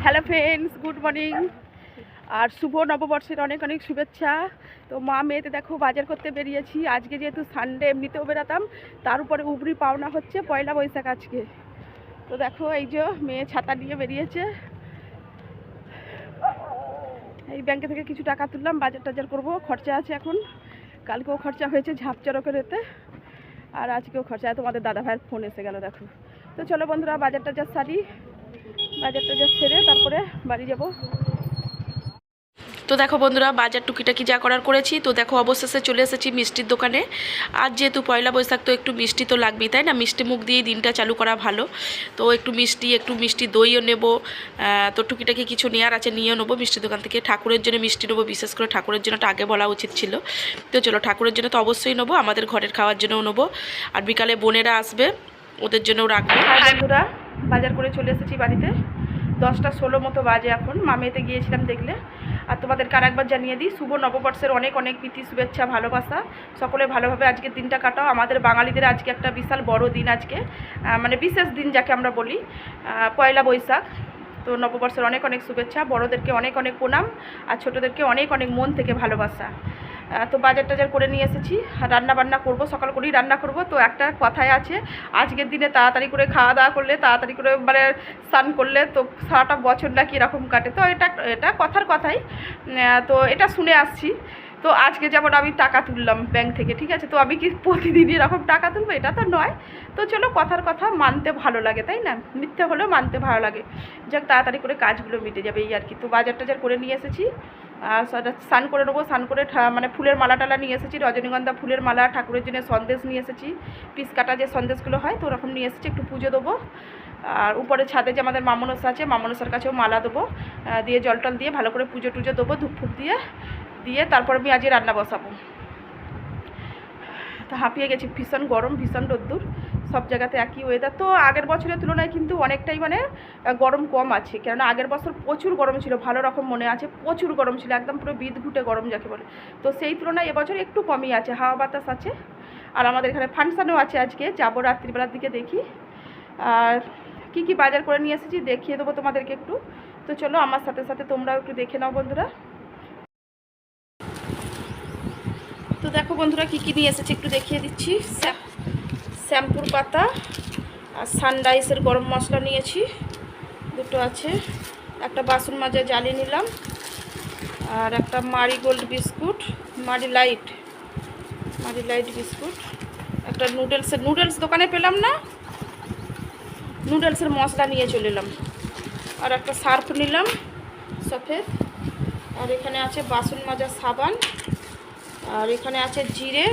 Hello friends, good morning আর শুভ নববর্ষের অনেক অনেক শুভেচ্ছা। তো মা মেয়েতে দেখো বাজার করতে বেরিয়েছি। আজকে যেহেতু সানডে, এমনিতেও বেরাতাম, তার উপরে উপরি পাওনা হচ্ছে পয়লা বৈশাখ আজকে। তো দেখো এই যে মেয়ে ছাতা নিয়ে বেরিয়েছে। এই ব্যাংকে থেকে কিছু টাকা তুললাম, বাজার টাজার করবো, খরচা আছে এখন। কালকেও খরচা হয়েছে ঝাপচরকের এতে, আর আজকেও খরচা। তোমাদের দাদা ভাইয়ের ফোন এসে গেল দেখো। তো চলো বন্ধুরা, বাজার টাজার সারি, বাজার টাজার সেরে তারপরে বাড়ি যাব। তো দেখো বন্ধুরা, বাজার টুকিটাকি যা করার করেছি। তো দেখো অবশেষে চলে এসেছি মিষ্টির দোকানে। আজ যেহেতু পয়লা বৈশাখ, তো একটু মিষ্টি তো লাগবেই, তাই না? মিষ্টি মুখ দিয়ে দিনটা চালু করা ভালো। তো একটু মিষ্টি দইও নেব। তো টুকিটাকি কিছু নেওয়ার আছে, নিয়েও নেবো মিষ্টির দোকান থেকে। ঠাকুরের জন্য মিষ্টি নেবো, বিশেষ করে ঠাকুরের জন্যটা আগে বলা উচিত ছিল। তো চলো, ঠাকুরের জন্য তো অবশ্যই নেবো, আমাদের ঘরের খাওয়ার জন্যও নেবো। আর বিকালে বোনেরা আসবে, ওদের জন্যও রাখবো। বন্ধুরা, বাজার করে চলে এসেছি বাড়িতে। 10টা 16 মতো বাজে এখন। মামেতে গিয়েছিলাম দেখলে। আর তোমাদেরকে আরেকবার জানিয়ে দিই, শুভ নববর্ষের অনেক অনেক প্রীতি, শুভেচ্ছা, ভালোবাসা। সকলে ভালোভাবে আজকের দিনটা কাটাও। আমাদের বাঙালিদের আজকে একটা বিশাল বড় দিন আজকে, মানে বিশেষ দিন যাকে আমরা বলি, পয়লা বৈশাখ। তো নববর্ষের অনেক অনেক শুভেচ্ছা, বড়োদেরকে অনেক অনেক প্রণাম, আর ছোটোদেরকে অনেক অনেক মন থেকে ভালোবাসা। তো বাজার টাজার করে নিয়ে এসেছি। রান্না বান্না করবো, সকাল করেই রান্না করব। তো একটা কথাই আছে, আজকের দিনে তাড়াতাড়ি করে খাওয়া দাওয়া করলে, তাড়াতাড়ি করে মানে স্নান করলে তো সারাটা বছর না কীরকম কাটে। তো এটা কথার কথাই, তো এটা শুনে আসছি। তো আজকে যেমন আমি টাকা তুললাম ব্যাংক থেকে, ঠিক আছে? তো আমি কি প্রতিদিনই এরকম টাকা তুলবো? এটা তো নয়। তো চলো, কথার কথা মানতে ভালো লাগে, তাই না? মিথ্যে হলেও মানতে ভালো লাগে। যাক, তাড়াতাড়ি করে কাজগুলো মিটে যাবে, এই আর কি। তো বাজার টাজার করে নিয়ে এসেছি। আর স্নান করে নেবো। স্নান করে মানে ফুলের মালা টালা নিয়ে এসেছি, রজনীগন্ধা ফুলের মালা, ঠাকুরের জন্য সন্দেশ নিয়ে এসেছি, পিস কাটা যে সন্দেশগুলো হয়, তো ওরকম নিয়ে এসেছি। একটু পুজো দেবো। আর উপরে ছাদে যে আমাদের মামনসা আছে, মামনসার কাছেও মালা দেবো, দিয়ে জল টল দিয়ে ভালো করে পুজো টুজো দেবো, ধূপ ফুপ দিয়ে তারপর আমি আজকে রান্না বসাবো। তো হাঁপিয়ে গেছি, ভীষণ গরম, ভীষণ রোদ্দুর, সব জায়গাতে একই ওয়েদার। তো আগের বছরের তুলনায় কিন্তু অনেকটাই মানে গরম কম আছে, কেননা আগের বছর প্রচুর গরম ছিল, ভালো রকম মনে আছে, প্রচুর গরম ছিল, একদম পুরো বিদঘুটে গরম যাকে বলে। তো সেই তুলনায় এবছর একটু কমই আছে, হাওয়া বাতাস আছে। আর আমাদের এখানে ফাংশানও আছে আজকে, যাবো রাত্রিবেলার দিকে দেখি। আর কি কি বাজার করে নিয়ে এসেছি দেখিয়ে দেবো তোমাদেরকে একটু। তো চলো, আমার সাথে সাথে তোমরাও একটু দেখে নাও বন্ধুরা। তো দেখো বন্ধুরা, কী কী নিয়ে এসেছি একটু দেখিয়ে দিচ্ছি। শ্যাম্পুর পাতা আর সানরাইসের গরম মশলা নিয়েছি, দুটো আছে। একটা বাসন মাজা জালি নিলাম, আর একটা মারিগোল্ড বিস্কুট, মারি লাইট বিস্কুট। একটা নুডলস দোকানে পেলাম না, নুডলসের মশলা নিয়ে চলে এলাম। আর একটা সার্ফ নিলাম সফেদ। আর এখানে আছে বাসন মাজা সাবান, আর এখানে আছে জিরে,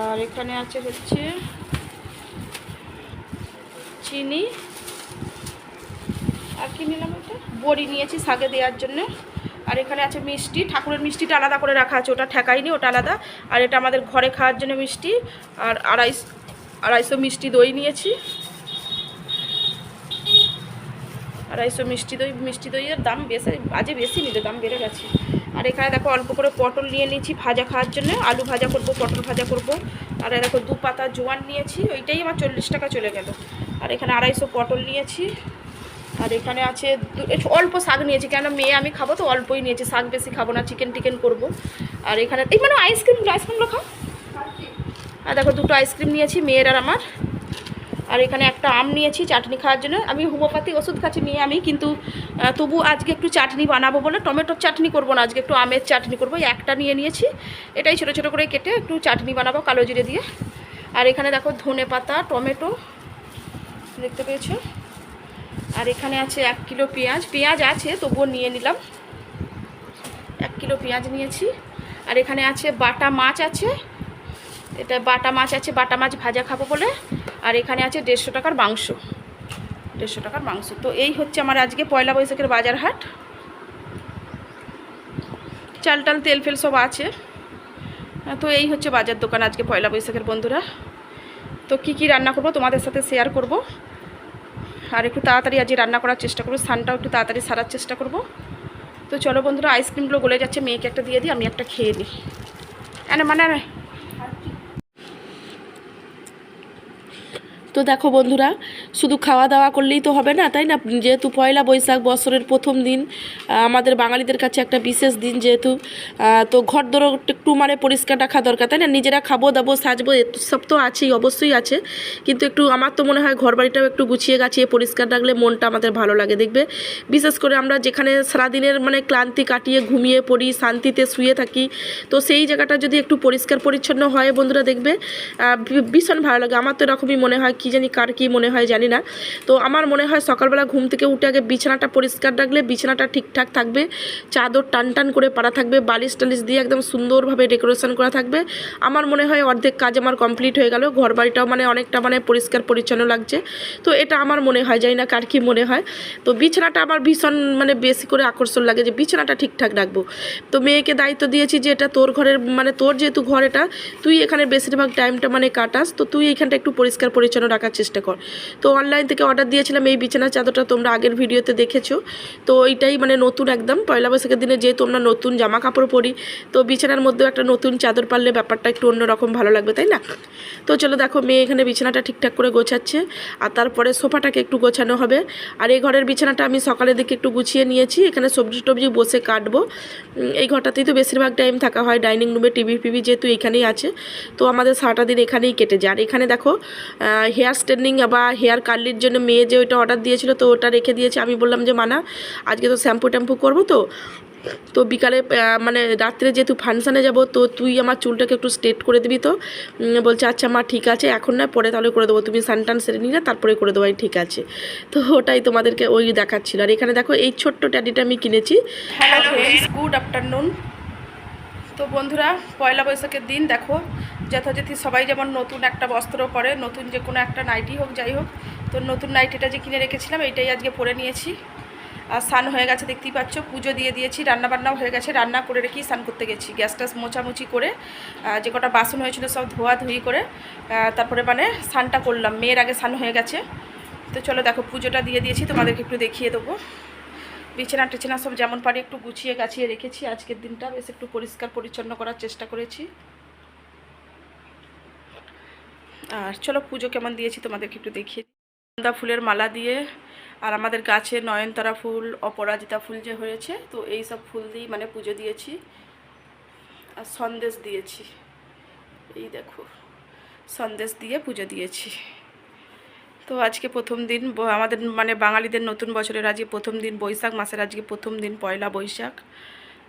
আর এখানে আছে হচ্ছে চিনি। আর কি নিলাম? এটা বড়ি নিয়েছি শাকে দেওয়ার জন্য। আর এখানে আছে মিষ্টি, ঠাকুরের মিষ্টিটা আলাদা করে রাখা আছে, ওটা ঠেকাইনি, ওটা আলাদা। আর এটা আমাদের ঘরে খাওয়ার জন্য মিষ্টি। আর 250 মিষ্টি দই নিয়েছি, 250 মিষ্টি দইয়ের দাম বেশি নিলে, দাম বেড়ে গেছে। আর এখানে দেখো অল্প করে পটল নিয়ে নিয়েছি ভাজা খাওয়ার জন্য, আলু ভাজা করব, পটল ভাজা করব। আর দেখো 2 পাতা জোয়ান নিয়েছি, ওইটাই আমার 40 টাকা চলে গেল। আর এখানে 250 পটল নিয়েছি। আর এখানে আছে অল্প শাক নিয়েছি, কেন মেয়ে আমি খাবো তো অল্পই নিয়েছি, শাক বেশি খাবো না, চিকেন টিকেন করবো। আর এখানে এই মানে আইসক্রিমগুলো খাও। আর দেখো 2টো আইসক্রিম নিয়েছি মেয়ের আর আমার। আর এখানে একটা আম নিয়েছি চাটনি খাওয়ার জন্য। আমি হোমিওপ্যাথি ওষুধ খাচ্ছি মেয়ে আমি, কিন্তু তবু আজকে একটু চাটনি বানাবো বলে, টমেটোর চাটনি করবো না আজকে, একটু আমের চাটনি করবো। একটা নিয়ে নিয়েছি, এটাই ছোটো ছোটো করে কেটে একটু চাটনি বানাবো কালো জিরে দিয়ে। আর এখানে দেখো ধনে পাতা, টমেটো দেখতে পেয়েছো। আর এখানে আছে 1 কিলো পেঁয়াজ আছে তবুও নিয়ে নিলাম, 1 কিলো পেঁয়াজ নিয়েছি। আর এখানে আছে বাটা মাছ আছে, এটা বাটা মাছ ভাজা খাবো বলে। আর এখানে আছে 150 টাকার মাংস। তো এই হচ্ছে আমার আজকে পয়লা বৈশাখের বাজার হাট। চাল টাল তেল ফেল সব আছে। তো এই হচ্ছে বাজার দোকান আজকে পয়লা বৈশাখের বন্ধুরা। তো কি কি রান্না করব তোমাদের সাথে শেয়ার করব। আর একটু তাড়াতাড়ি আজকে রান্না করার চেষ্টা করবো, স্নানটাও একটু তাড়াতাড়ি সারার চেষ্টা করব। তো চলো বন্ধুরা, আইসক্রিমগুলো গলে যাচ্ছে, মেয়েকে একটা দিয়ে দিই, আমি একটা খেয়ে নিই। মানে তো দেখো বন্ধুরা, শুধু খাওয়া দাওয়া করলেই তো হবে না, তাই না? যেহেতু পয়লা বৈশাখ বছরের প্রথম দিন, আমাদের বাঙালিদের কাছে একটা বিশেষ দিন যেহেতু, তো ঘর দর একটু মানে পরিষ্কার রাখা দরকার, তাই না? নিজেরা খাবো দাবো সাজবো সব তো আছেই, অবশ্যই আছে, কিন্তু একটু আমার তো মনে হয় ঘর বাড়িটাও একটু গুছিয়ে গাছিয়ে পরিষ্কার রাখলে মনটা আমাদের ভালো লাগে। দেখবে বিশেষ করে আমরা যেখানে সারাদিনের মানে ক্লান্তি কাটিয়ে ঘুমিয়ে পড়ি, শান্তিতে শুয়ে থাকি, তো সেই জায়গাটা যদি একটু পরিষ্কার পরিচ্ছন্ন হয় বন্ধুরা, দেখবে ভীষণ ভালো লাগে। আমার তো এরকমই মনে হয়, কি জানি কার কী মনে হয় জানি না। তো আমার মনে হয় সকালবেলা ঘুম থেকে উঠে আগে বিছানাটা পরিষ্কার রাখলে বিছানাটা ঠিকঠাক থাকবে, চাদর টান টান করে পাড়া থাকবে, বালিশ টালিশ দিয়ে একদম সুন্দরভাবে ডেকোরেশন করা থাকবে। আমার মনে হয় অর্ধেক কাজ আমার কমপ্লিট হয়ে গেল, ঘর বাড়িটাও মানে অনেকটা মানে পরিষ্কার পরিচ্ছন্ন লাগছে। তো এটা আমার মনে হয়, জানি না কার কী মনে হয়। তো বিছানাটা আমার ভীষণ মানে বেশি করে আকর্ষণ লাগে যে বিছানাটা ঠিকঠাক রাখবো। তো মেয়েকে দায়িত্ব দিয়েছি যে এটা তোর ঘরের মানে তোর যেহেতু ঘর এটা, তুই এখানে বেশিরভাগ টাইমটা মানে কাটাস, তো তুই এইখানটা একটু পরিষ্কার পরিচ্ছন্ন রাখার চেষ্টা কর। তো অনলাইন থেকে অর্ডার দিয়েছিলাম এই বিছানার চাদরটা, তোমরা আগের ভিডিওতে দেখেছো। তো এইটাই মানে নতুন একদম পয়লা বৈশাখের দিনে যেহেতু আমরা নতুন জামা কাপড় পরি, তো বিছানার মধ্যেও একটা নতুন চাদর পারলে ব্যাপারটা একটু অন্যরকম ভালো লাগবে, তাই না? তো চলো দেখো, মেয়ে এখানে বিছানাটা ঠিকঠাক করে গোছাচ্ছে, আর তারপরে সোফাটাকে একটু গোছানো হবে। আর এই ঘরের বিছানাটা আমি সকালের দিকে একটু গুছিয়ে নিয়েছি, এখানে সবজি টবজি বসে কাটবো। এই ঘরটাতেই তো বেশিরভাগ টাইম থাকা হয়, ডাইনিং রুমে টিভি ফিভি যেহেতু এখানেই আছে, তো আমাদের সারাটা দিন এখানেই কেটে যায়। আর এখানে দেখো হেয়ার স্ট্রেটনিং বা হেয়ার কার্লির জন্য মেয়ে যে ওইটা অর্ডার দিয়েছিল, তো ওটা রেখে দিয়েছে। আমি বললাম যে মানা, আজকে তো শ্যাম্পু ট্যাম্পু করবো, তো বিকালে মানে রাত্রে যেহেতু ফাংশানে যাব, তো তুই আমার চুলটাকে একটু স্ট্রেট করে দিবি। তো বলছে আচ্ছা মা ঠিক আছে, এখন না পরে তাহলে করে দেবো, তুমি সানটান সেরে নিলে তারপরে করে দেবো। ঠিক আছে, তো ওটাই তোমাদেরকে ওই দেখাচ্ছিল। আর এখানে দেখো এই ছোট্ট ট্যাডিটা আমি কিনেছি। Hello friends, good afternoon. তো বন্ধুরা, পয়লা বৈশাখের দিন দেখো যথাযথি সবাই যেমন নতুন একটা বস্ত্র পরে, নতুন যে কোনো একটা নাইটি হোক যাই হোক, তো নতুন নাইটিটা যে কিনে রেখেছিলাম এইটাই আজকে পরে নিয়েছি। আর স্নান হয়ে গেছে দেখতেই পাচ্ছ, পুজো দিয়ে দিয়েছি, রান্নাবান্নাও হয়ে গেছে, রান্না করে রেখেই স্নান করতে গেছি। গ্যাস টাস মোছামুছি করে যে কটা বাসন হয়েছিল সব ধোয়াধুয়ি করে তারপরে মানে স্নানটা করলাম। মেয়ের আগে স্নান হয়ে গেছে। তো চলো দেখো, পুজোটা দিয়ে দিয়েছি, তোমাদেরকে একটু দেখিয়ে দেবো। বিছানা টিছানা সব যেমন পারি একটু গুছিয়ে গাছিয়ে রেখেছি। আজকের দিনটা বেশ একটু পরিষ্কার পরিচ্ছন্ন করার চেষ্টা করেছি। আর চলো পুজো কেমন দিয়েছি তোমাদেরকে একটু দেখিয়ে। গাঁদা ফুলের মালা দিয়ে, আর আমাদের গাছে নয়নতারা ফুল, অপরাজিতা ফুল যে হয়েছে, তো এই সব ফুল দিয়ে মানে পুজো দিয়েছি। আর সন্দেশ দিয়েছি, এই দেখো সন্দেশ দিয়ে পুজো দিয়েছি। তো আজকে প্রথম দিন আমাদের মানে বাঙালিদের নতুন বছরের আজকে প্রথম দিন, বৈশাখ মাসের আজকে প্রথম দিন পয়লা বৈশাখ।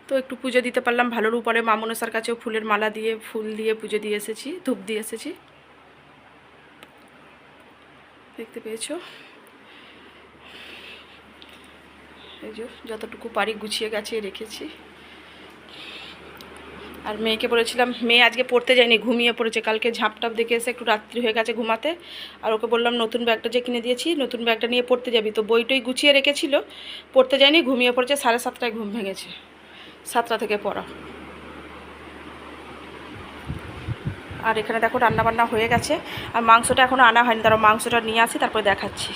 তো একটু পুজো দিতে পারলাম ভালোর উপরে। মা মনসার কাছেও ফুলের মালা দিয়ে ফুল দিয়ে পুজো দিয়ে এসেছি, ধূপ দিয়ে এসেছি, দেখতে পেয়েছো। এই যে যতটুকু পারি গুছিয়ে গাছিয়ে রেখেছি। আর মেয়েকে বলেছিলাম, মেয়ে আজকে পড়তে যায়নি, ঘুমিয়ে পড়েছে, কালকে ঝাঁপটাপ দেখে এসে একটু রাত্রি হয়ে গেছে ঘুমাতে। আর ওকে বললাম নতুন ব্যাগটা যে কিনে দিয়েছি, নতুন ব্যাগটা নিয়ে পড়তে যাবি, তো বইটই গুছিয়ে রেখেছিল, পড়তে যায়নি, ঘুমিয়ে পড়েছে। 7:30টায় ঘুম ভেঙেছে, 7টা থেকে পড়া। আর এখানে দেখো রান্নাবান্না হয়ে গেছে, আর মাংসটা এখনও আনা হয়নি, তারা মাংসটা নিয়ে আসি তারপরে দেখাচ্ছি।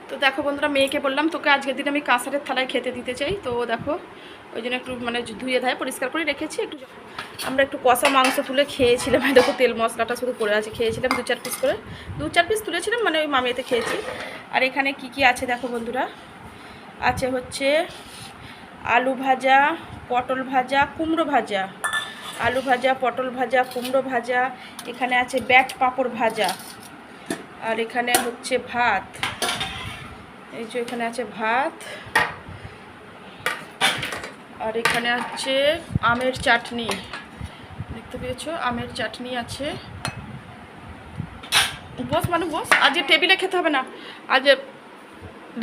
তো দেখো বন্ধুরা, মেয়েকে বললাম তোকে আজকের দিন আমি কাঁসারের থালায় খেতে দিতে চাই, তো দেখো ওই জন্য একটু মানে ধুয়ে ধায়ে পরিষ্কার করে রেখেছি। একটু আমরা একটু কষা মাংস তুলে খেয়েছিলাম, দেখো তেল মশলাটা শুধু পড়ে আছে, খেয়েছিলাম 2-4 পিস করে, 2-4 পিস তুলেছিলাম, মানে ওই মামিয়াতে খেয়েছি। আর এখানে কি কি আছে দেখো বন্ধুরা, আছে হচ্ছে আলু ভাজা, পটল ভাজা, কুমড়ো ভাজা, আলু ভাজা, পটল ভাজা, কুমড়ো ভাজা, এখানে আছে ব্যাট পাঁপড় ভাজা, আর এখানে হচ্ছে ভাত, এই যে এখানে আছে ভাত, আর এখানে আছে আমের চাটনি, দেখতে পেয়েছো আমের চাটনি আছে। বস মানে বস, আজকে টেবিলে খেতে হবে না, আজ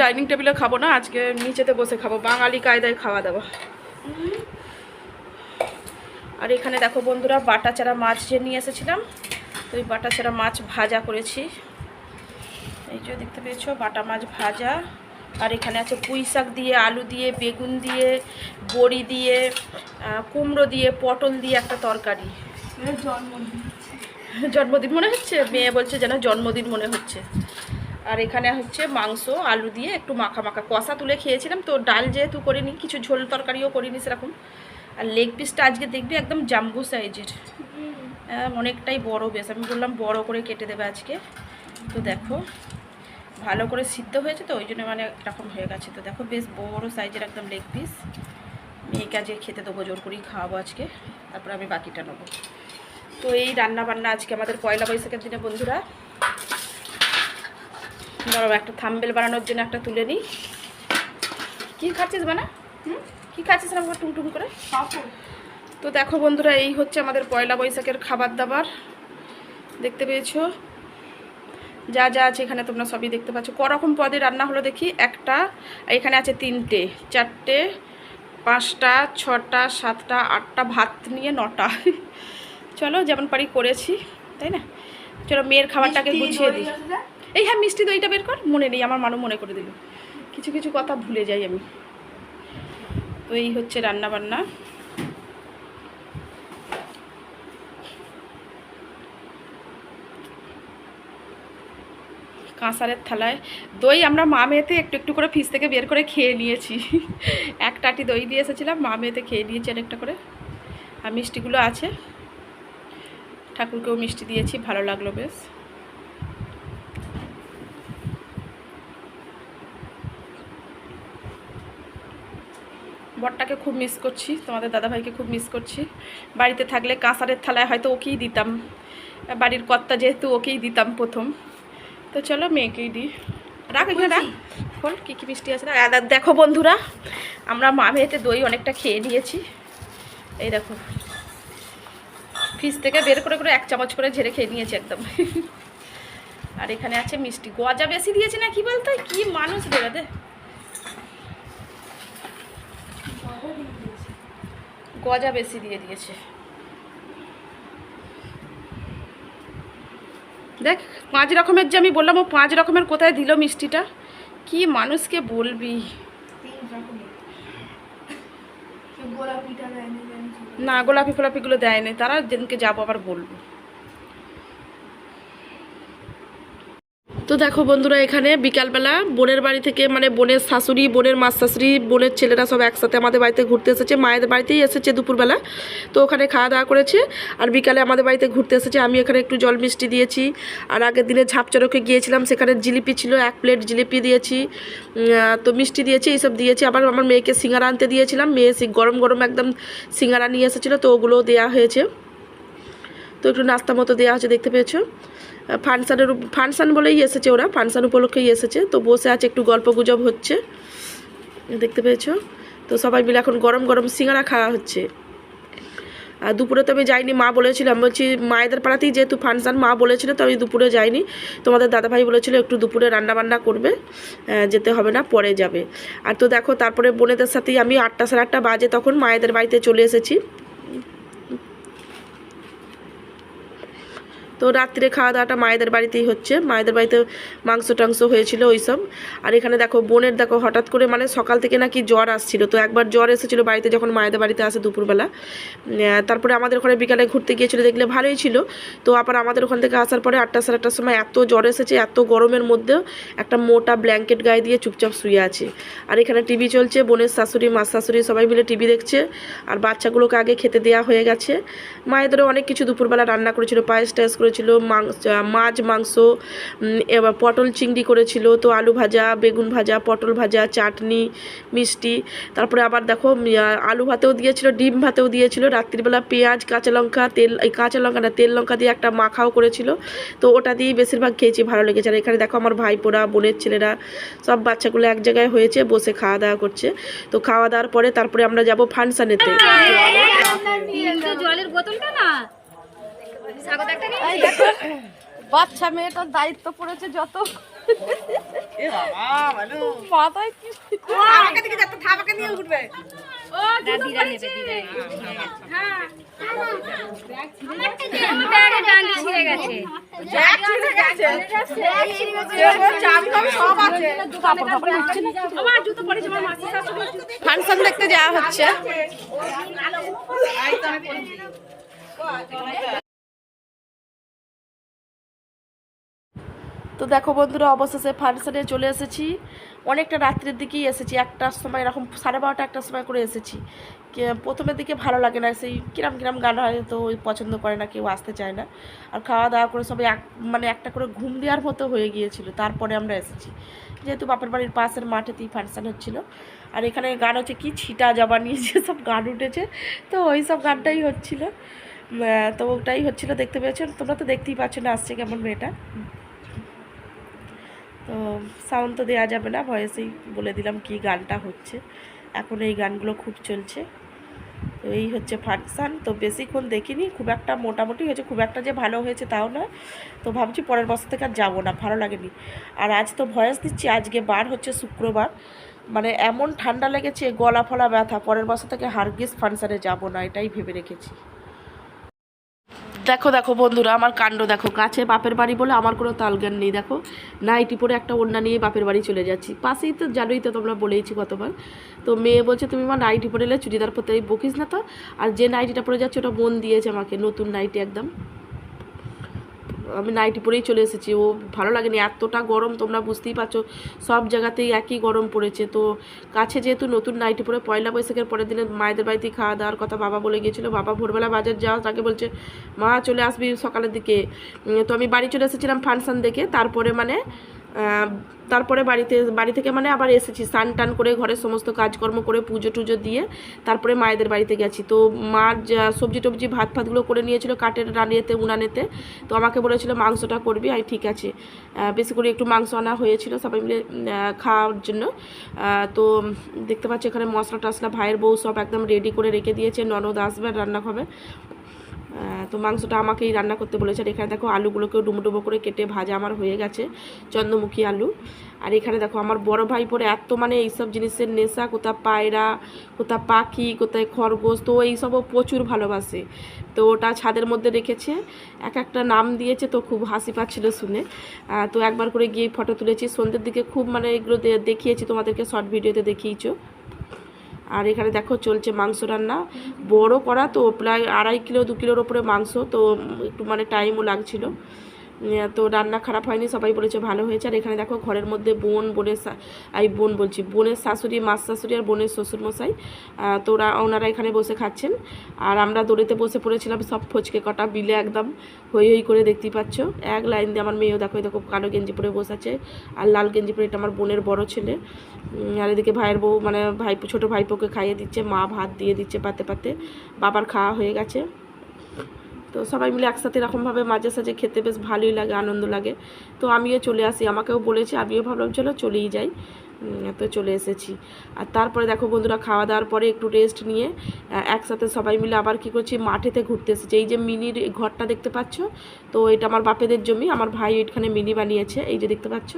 ডাইনিং টেবিলে খাবো না, আজকে নিচেতে বসে খাবো, বাঙালি কায়দায় খাওয়া দাওয়া। আর এখানে দেখো বন্ধুরা, বাটা চারা মাছ যে নিয়ে এসেছিলাম, তো ওই বাটা চারা মাছ ভাজা করেছি, এই যে দেখতে পেয়েছো বাটা মাছ ভাজা। আর এখানে আছে পুঁই শাক দিয়ে, আলু দিয়ে, বেগুন দিয়ে, বড়ি দিয়ে, কুমড়ো দিয়ে, পটল দিয়ে একটা তরকারি। জন্মদিন মনে হচ্ছে, মেয়ে বলছে যেন জন্মদিন মনে হচ্ছে। আর এখানে হচ্ছে মাংস আলু দিয়ে একটু মাখা মাখা, কষা তুলে খেয়েছিলাম, তো ডাল যেহেতু করিনি, কিছু ঝোল তরকারিও করিনি সেরকম। আর লেগ পিসটা আজকে দেখবি একদম জাম্বু সাইজের, অনেকটাই বড়, বেশ আমি বললাম বড় করে কেটে দেবে আজকে। তো দেখো ভালো করে সিদ্ধ হয়েছে, তো ওই জন্য মানে এরকম হয়ে গেছে। তো দেখো বেশ বড় সাইজের একদম লেগ পিস। মেয়েকে আজকে খেতে দেবো, জোর করেই খাওয়াবো আজকে, তারপরে আমি বাকিটা নেবো। তো এই রান্না বান্না আজকে আমাদের পয়লা বৈশাখের দিনে বন্ধুরা। ধরো একটা থাম্বেল বানানোর জন্য একটা তুলে নিই। কী খাচ্ছিস বানা? কী খাচ্ছিস আমাকে টুমটুম করে? তো দেখো বন্ধুরা, এই হচ্ছে আমাদের পয়লা বৈশাখের খাবার দাবার। দেখতে পেয়েছো যা যা আছে এখানে, তোমরা সবই দেখতে পাচ্ছ। করকম পদে রান্না হলো দেখি। একটা, এখানে আছে 3টে, 4টে, 5টা, 6টা, 7টা, 8টা, ভাত নিয়ে 9টা। চলো যেমন পারি করেছি, তাই না? চলো মেয়ের খাবারটাকে গুছিয়ে দিই। এই হ্যাঁ, মিষ্টি দইটা বের কর, মনে নেই আমার, মানু মনে করে দিল। কিছু কিছু কথা ভুলে যাই আমি। তো এই হচ্ছে রান্না বান্না। কাঁসারের থালায় দই আমরা মা মেয়েতে একটু একটু করে ফ্রিজ থেকে বের করে খেয়ে নিয়েছি। একটা আটি দই দিয়ে এসেছিলাম, মা মেয়েতে খেয়ে নিয়েছি একটা করে। আর মিষ্টিগুলো আছে, ঠাকুরকেও মিষ্টি দিয়েছি, ভালো লাগলো বেশ। বরটাকে খুব মিস করছি, তোমাদের দাদাভাইকে খুব মিস করছি। বাড়িতে থাকলে কাঁসারের থালায় হয়তো ওকেই দিতাম, বাড়ির কর্তা যেহেতু ওকেই দিতাম প্রথম। তো চলো মেয়েকেই দিই। রাখ এখানে রাখ, খোল কী কী মিষ্টি আছে না। দেখো বন্ধুরা, আমরা মা মেয়েতে দই অনেকটা খেয়ে নিয়েছি। এই দেখো ফ্রিজ থেকে বের করে করে 1 চামচ করে ঝেড়ে খেয়ে নিয়েছি একদম। আর এখানে আছে মিষ্টি। গজা বেশি দিয়েছে না কি বলতো, কি মানুষ বেরোদে। গজা বেশি দিয়ে দিয়েছে। দেখ 5 রকমের যে আমি বললাম, ও 5 রকমের কোথায় দিল মিষ্টিটা, কি মানুষকে বলবি। না গোলাপি ফোলাপিগুলো দেয়নি, তারা যেদিনকে যাবো আবার বলবো। তো দেখো বন্ধুরা, এখানে বিকালবেলা বোনের বাড়ি থেকে, মানে বোনের শাশুড়ি, বোনের মাস শাশুড়ি, বোনের ছেলেরা সব একসাথে আমাদের বাড়িতে ঘুরতে এসেছে। মায়েদের বাড়িতেই এসেছে দুপুরবেলা, তো ওখানে খাওয়া দাওয়া করেছে। আর বিকালে আমাদের বাড়িতে ঘুরতে এসেছে। আমি এখানে একটু জল মিষ্টি দিয়েছি। আর আগের দিনে ঝাপচরকে গিয়েছিলাম, সেখানে জিলিপি ছিল, 1 প্লেট জিলিপি দিয়েছি, তো মিষ্টি দিয়েছি, এইসব দিয়েছি। আবার আমার মেয়েকে সিঙ্গারা আনতে দিয়েছিলাম, মেয়ে গরম গরম একদম সিঙ্গারা নিয়ে এসেছিলো, তো ওগুলোও দেওয়া হয়েছে। তো একটু নাস্তা মতো দেওয়া হচ্ছে, দেখতে পেয়েছো। ফাংশান বলেই এসেছে ওরা, ফাংশান উপলক্ষেই এসেছে। তো বসে আছে, একটু গল্প গুজব হচ্ছে, দেখতে পেয়েছো। তো সবাই মিলে এখন গরম গরম সিঙ্গারা খাওয়া হচ্ছে। আর দুপুরে তো আমি যাইনি, মা বলেছিলাম, বলছি মায়েদের পাড়াতেই যেহেতু ফাংশান, মা বলেছিল, তো আমি দুপুরে যাইনি। তোমাদের দাদাভাই বলেছিল একটু দুপুরে রান্নাবান্না করবে, যেতে হবে না, পরে যাবে। আর তো দেখো তারপরে বোনেদের সাথেই আমি 8টা সাড়ে 8টা বাজে তখন মায়েদের বাড়িতে চলে এসেছি। তো রাত্রে খাওয়া দাওয়াটা মায়েদের বাড়িতেই হচ্ছে, মায়েদের বাড়িতে মাংস টাংস হয়েছিল ওইসব। আর এখানে দেখো বোনের, দেখো হঠাৎ করে মানে সকাল থেকে নাকি জ্বর আসছিল, তো একবার জ্বর এসেছিলো বাড়িতে যখন মায়েদের বাড়িতে আসে দুপুরবেলা। তারপরে আমাদের ওখানে বিকালে ঘুরতে গিয়েছিলো, দেখলে ভালোই ছিল। তো আবার আমাদের ওখান থেকে আসার পরে 8টা সাড়ে 8টার সময় এত জ্বর এসেছে, এত গরমের মধ্যেও একটা মোটা ব্ল্যাঙ্কেট গায়ে দিয়ে চুপচাপ শুয়ে আছে। আর এখানে টিভি চলছে, বোনের শাশুড়ি, মাস শাশুড়ি সবাই মিলে টিভি দেখছে। আর বাচ্চাগুলোকে আগে খেতে দেওয়া হয়ে গেছে। মায়েদেরও অনেক কিছু দুপুরবেলা রান্না করেছিল, পায়েস টায়েস করেছিল, মাছ মাংস, এবার পটল চিংড়ি করেছিল, তো আলু ভাজা, বেগুন ভাজা, পটল ভাজা, চাটনি, মিষ্টি। তারপরে আবার দেখো আলু ভাতেও দিয়েছিল, ডিম ভাতেও দিয়েছিল। রাত্রিবেলা পেঁয়াজ, কাঁচা লঙ্কা, কাঁচা লঙ্কা না তেল লঙ্কা দিয়ে একটা মাখাও করেছিল, তো ওটা দিয়েই বেশিরভাগ খেয়েছি, ভালো লেগেছে। আর এখানে দেখো আমার ভাইপোরা, বোনের ছেলেরা, সব বাচ্চাগুলো এক জায়গায় হয়েছে, বসে খাওয়া দাওয়া করছে। তো খাওয়া দাওয়ার পরে তারপরে আমরা যাব ফাংশানেতে। জলের বোতলটা না, বাচ্চা মেয়েটার দায়িত্ব পড়েছে যত। মাথায় কি নিয়ে উঠবে, দিদা নেবে, দিদা হ্যাঁ ছিঁড়ে গেছে। ফাংশন দেখতে যাওয়া হচ্ছে। তো দেখো বন্ধুরা, অবশেষে ফাংশনে চলে এসেছি। অনেকটা রাত্রের দিকেই এসেছি, 1টার সময় এরকম 12:30 1টার সময় করে এসেছি। প্রথমের দিকে ভালো লাগে না, সেই কিরাম কিরাম গান হয়, তো ওই পছন্দ করে না, কেউ আসতে চায় না। আর খাওয়া দাওয়া করে সবাই মানে একটা করে ঘুম দেওয়ার মতো হয়ে গিয়েছিল। তারপরে আমরা এসেছি, যেহেতু বাপের বাড়ির পাশের মাঠেতেই ফাংশন হচ্ছিল। আর এখানে গান হচ্ছে কি ছিটা জবা নিয়ে যেসব গান উঠেছে, তো ওই সব গানটাই হচ্ছিল। তো ওটাই হচ্ছিল, দেখতে পেয়েছেন তোমরা, তো দেখতেই পাচ্ছ না আসছে কেমন মেয়েটা। তো সাউন্ড তো দেওয়া যাবে না, ভয়েসেই বলে দিলাম কি গানটা হচ্ছে। এখন এই গানগুলো খুব চলছে। তো এই হচ্ছে ফাংশান। তো বেশিক্ষণ দেখিনি, খুব একটা মোটামুটি হয়েছে, খুব একটা যে ভালো হয়েছে তাও নয়। তো ভাবছি পরের বছর থেকে আর যাবো না, ভালো লাগেনি। আর আজ তো ভয়েস দিচ্ছি, আজকে বার হচ্ছে শুক্রবার, মানে এমন ঠান্ডা লেগেছে, গলা ফলা ব্যথা, পরের বছর থেকে হারগিজ ফাংশানে যাবো না, এটাই ভেবে রেখেছি। দেখো দেখো বন্ধুরা, আমার কাণ্ড দেখো, কাছে বাপের বাড়ি বলে আমার কোনো তালগান নেই। দেখো নাইটি পরে একটা ওড়না নিয়ে বাপের বাড়ি চলে যাচ্ছি, পাশেই তো, জানোই তো, তোমরা বলেইছি কতবার। তো মেয়ে বলছে তুমি মা নাইটি পরে এলে চুড়িদার পরতে, বকিস না তো। আর যে নাইটিটা পরে যাচ্ছে ওটা বোন দিয়েছে আমাকে, নতুন নাইটি একদম। আমি নাইটি পরেই চলে এসেছি, ও ভালো লাগেনি, এতটা গরম তোমরা বুঝতেই পারছো, সব জায়গাতেই একই গরম পড়েছে। তো কাছে যেহেতু নতুন নাইটি পরে, পয়লা বৈশাখের পরের দিনে মায়েদের বাড়িতেই খাওয়া দাওয়ার কথা বাবা বলে গিয়েছিলো। বাবা ভোরবেলা বাজার যাওয়া, তাকে বলছে মা চলে আসবি সকালের দিকে। তো আমি বাড়ি চলে এসেছিলাম ফাংশন দেখে। তারপরে মানে তারপরে বাড়ি থেকে মানে আবার এসেছি, স্নান টান করে ঘরের সমস্ত কাজকর্ম করে পুজো টুজো দিয়ে তারপরে মায়েদের বাড়িতে গেছি। তো মার সবজি টবজি ভাত ফাতগুলো করে নিয়েছিল কাঠের রানিয়েতে, উনানেতে। তো আমাকে বলেছিল মাংসটা করবি, আর ঠিক আছে, বেশি করে একটু মাংস আনা হয়েছিল সবাই মিলে খাওয়ার জন্য। তো দেখতে পাচ্ছি এখানে মশলা টশলা ভাইয়ের বউ সব একদম রেডি করে রেখে দিয়েছে, ননদ আসবে রান্না হবে। তো মাংসটা আমাকেই রান্না করতে বলেছে। আর এখানে দেখো আলুগুলোকেও ডুমো ডুমো করে কেটে ভাজা আমার হয়ে গেছে, চন্দ্রমুখী আলু। আর এখানে দেখো আমার বড় ভাই পরে এত মানে এইসব জিনিসের নেশা, কোথা পায়রা, কোথা পাখি, কোথায় খরগোশ, তো এইসবও প্রচুর ভালোবাসে। তো ওটা ছাদের মধ্যে রেখেছে, এক একটা নাম দিয়েছে, তো খুব হাসি পাচ্ছিল শুনে। তো একবার করে গিয়ে ফটো তুলেছি সন্ধ্যের দিকে, খুব মানে এগুলো দেখিয়েছি তোমাদেরকে, শর্ট ভিডিওতে দেখিয়েছো। আর এখানে দেখো চলছে মাংস রান্না, বড় করা তো, প্রায় 2.5 কিলো 2 কিলোর ওপরে মাংস, তো একটু মানে টাইমও লাগছিল। তো রান্না খারাপ হয়নি, সবাই বলেছে ভালো হয়েছে। আর এখানে দেখো ঘরের মধ্যে বোনের শাশুড়ি, মাস শাশুড়ি আর বোনের শ্বশুরমশাই, তো ওনারা এখানে বসে খাচ্ছেন। আর আমরা দড়িতে বসে পড়েছিলাম সব ফচকে কটা বিলে, একদম হই হই করে, দেখতেই পাচ্ছ এক লাইন দিয়ে। আমার মেয়েও দেখো দেখো কালো গেঞ্জি পরে বসে আছে, আর লাল গেঞ্জি পরে, এটা আমার বোনের বড় ছেলে। আর এদিকে ভাইয়ের বউ মানে ছোটো ভাইপোকে খাইয়ে দিচ্ছে, মা ভাত দিয়ে দিচ্ছে পাতে পাতে, বাবার খাওয়া হয়ে গেছে। তো সবাই মিলে একসাথে এরকমভাবে মাঝে সাঝে খেতে বেশ ভালোই লাগে, আনন্দ লাগে। তো আমিও চলে আসি, আমাকেও বলেছে, আমিও ভাবলাম চলো চলেই যাই। তো চলে এসেছি। আর তারপরে দেখো বন্ধুরা, খাওয়া দাওয়ার পরে একটু রেস্ট নিয়ে একসাথে সবাই মিলে আবার কি করছি, মাঠেতে ঘুরতে এসেছি। এই যে মিনির ঘরটা দেখতে পাচ্ছ, তো এটা আমার বাপেদের জমি, আমার ভাই ওইখানে মিনি বানিয়েছে, এই যে দেখতে পাচ্ছ।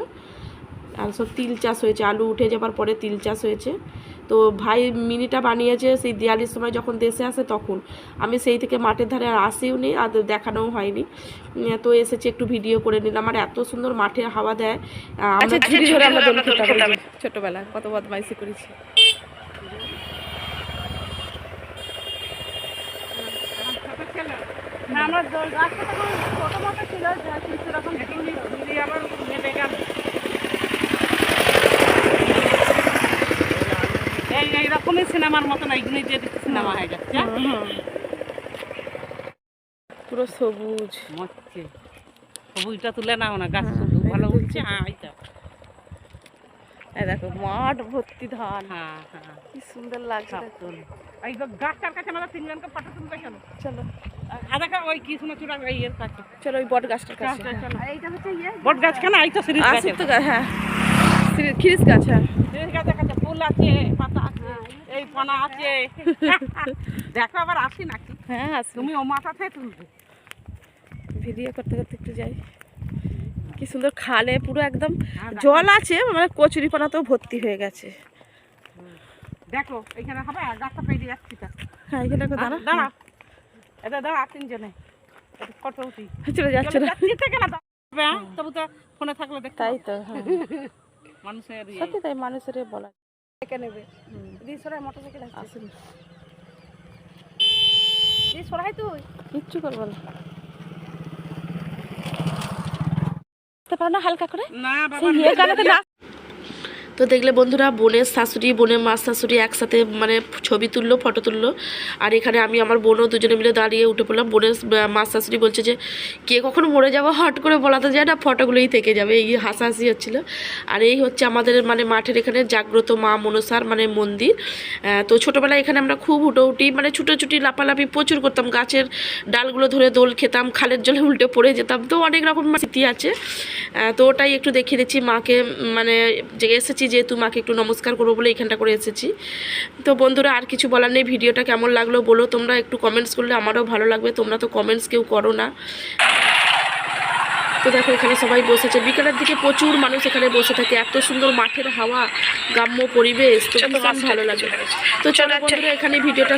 আর সব তিল চাষ হয়েছে, আলু উঠে যাবার পরে তিল চাষ হয়েছে। তো ভাই মিনিটা বানিয়েছে সেই দিওয়ালির সময় যখন দেশে আসে তখন। আমি সেই থেকে মাঠের ধারে আর আসিও নি, আর দেখানোও হয়নি। তো এসেছি একটু ভিডিও করে নিলাম। আর এত সুন্দর মাঠে হাওয়া দেয়, আমরা ঝুড়ি ধরে আমরা দোল খেতাম ছোটোবেলায়, কত বদমাইশি করেছি। আমার দোল গাছটা তখন ছোট মতো ছিল, সেরকম আবার নেমে গেল। এইরকমই সিনেমার মতন এইগুলি যে সিনেমা হয়ে যাচ্ছে, পুরো সবুজ মরছে। সবুজটা তুলে নাও না, গাছ শুধু ভালো উঠছে। হ্যাঁ এইটা, এই দেখো মাঠ ভর্তি ধান, হ্যাঁ হ্যাঁ, কি সুন্দর লাগছে। এই গাছটার কাছে আমাদের 3 জনকে ফটো তুলতে চলো। চলো আদাকা ওই কি শুনে চূড়া এই এর কাছে চলো, ওই বট গাছটার কাছে। এইটা হচ্ছে বট গাছ কেন, এই তো সিরিজ গাছ, তো হ্যাঁ খিরিস গাছ, হ্যাঁ সিরিজ গাছের কাছে ফুল আছে, পাতা আছে, এই পানা আছে। দেখো আবার আসি নাকি? হ্যাঁ আসি, তুমি ও মাথা থেকে তুলবে। ভিডিও করতে করতে একটু যাই। কি সুন্দর খালে পুরো একদম জল আছে, মানে কচুরিপানাতেও ভর্তি হয়ে গেছে। দেখো এখানে হবে, গাছটা পেরিয়ে যাচ্ছি। হ্যাঁ এখানে দাঁড়া দাঁড়া, এটা দাঁড়া, 3 জনে কত উঠি চলে যাচ্ছে না, থেকে না তবু তো ফোনে থাকলে দেখ। তাই তো, হ্যাঁ মানুষের সত্যি তাই, মানুষের বলা দেখে নেবে। দি সরাই মোটরসাইকেল আসেন, দি সরাই তুই কিচ্ছু করবো না। নাচতে পারো না হালকা করে? না বাবা, সেই ইয়ে গানেতে নাচ। তো দেখলে বন্ধুরা, বোনের শাশুড়ি বোনের মা শাশুড়ি একসাথে মানে ছবি তুললো, ফটো তুললো। আর এখানে আমি আমার বোনও দুজনে মিলে দাঁড়িয়ে উঠে পড়লাম। বোনের মা শাশুড়ি বলছে যে কে কখন মরে যাবো হট করে বলা তো যায় না, ফটোগুলোই থেকে যাবে, এই হাসাহাসি হচ্ছিলো। আর এই হচ্ছে আমাদের মানে মাঠের এখানে জাগ্রত মা মনসার মানে মন্দির। তো ছোটোবেলায় এখানে আমরা খুব হুটোহুটি মানে ছুটোছুটি লাফালাফি প্রচুর করতাম, গাছের ডালগুলো ধরে দোল খেতাম, খালের জলে উল্টে পড়ে যেতাম। তো অনেক রকম স্মৃতি আছে। তো ওটাই একটু দেখিয়ে দিচ্ছি মাকে, মানে যে এসেছি যেহেতু মাকে একটু নমস্কার করবো বলে এখানটা করে এসেছি। তো বন্ধুরা আর কিছু বলার নেই, ভিডিওটা কেমন লাগলো বলো তোমরা, একটু কমেন্টস করলে আমারও ভালো লাগবে। তোমরা তো কমেন্টস কেউ করো না। তো দেখো এখানে সবাই বসেছে, বিকেলের দিকে প্রচুর মানুষ এখানে বসে থাকে, এত সুন্দর মাঠের হাওয়া, গ্রাম্য পরিবেশ, তো ভীষণ ভালো লাগে। তো চলো বন্ধুরা এখানে ভিডিওটা